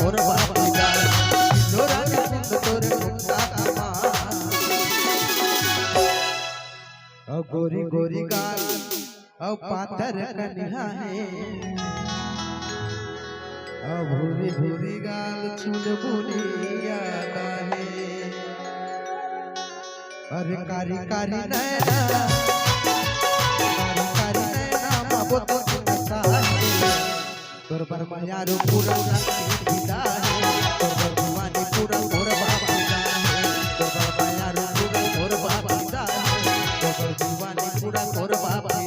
तोर बाबा गाल लोरा के तोर मुक्ता कमा ओ गोरी गोरी गाल ओ पातर कन्या है ओ भूरी भूरी गाल चुन बुनिया है अरे कारी कारी नैना बाबो तो नशा है तोर पर मायारो पूरा विदा है तोर पर दीवाने पूरा तोर बाबा है तोर पर मायारो पूरा तोर बाबा है तोर पर दीवाने पूरा तोर बाबा है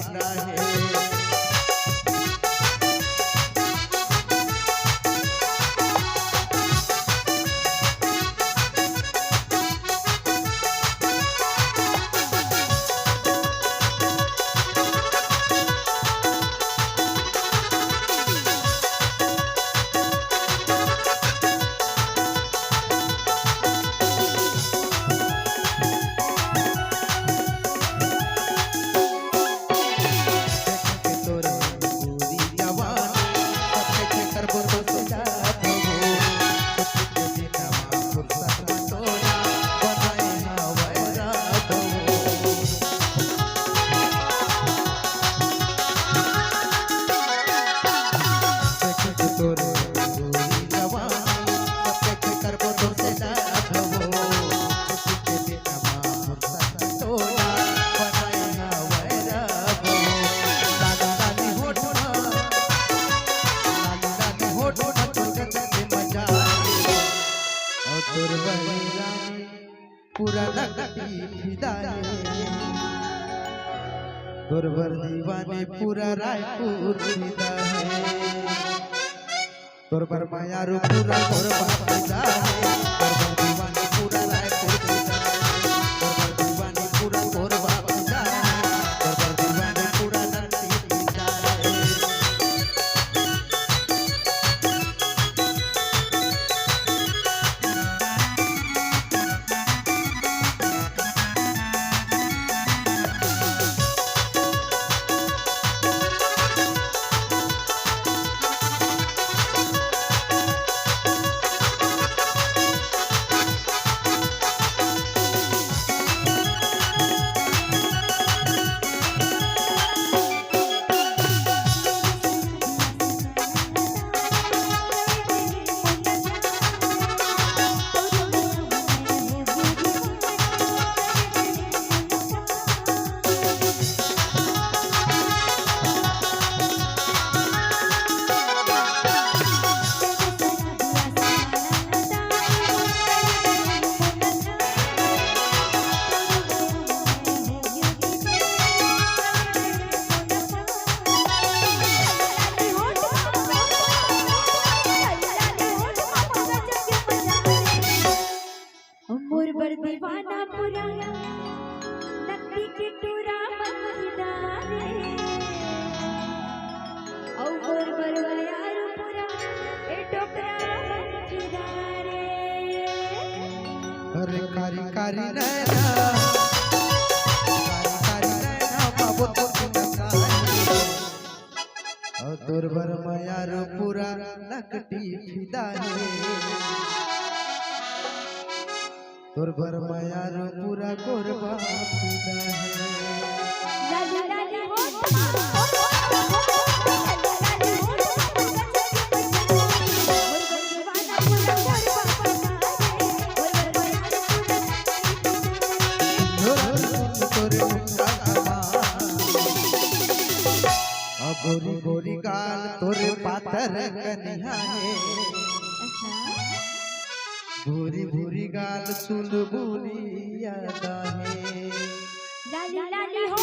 पूरा नकटी फिदाए तोर बर दीवाने पूरा रायपुर फिदा है तोर बर मायारो पूरा तोर बाप फिदा है तोर बर दीवाने पूरा रायपुर फिदा है तोर बर दीवाने पूरा तोर बाप फिदा है तोर बर दीवाने पूरा नकटी फिदा है दीवाना पूरा नकली के टूरा मखदारे और बरवायार पूरा ए टोकरा मखदारे अरे कारी कारी नैना बाबो तो नशा है और तोर बर मायारो पूरा नकटी फिदा है तोर बर मायारो पूरा गोरबा फिदा है लाली लाली हो गोरी गोरी गाल तोरे पातर कन्या है भूरी भूरी गाल सुन बुनिया है लाली लाली हो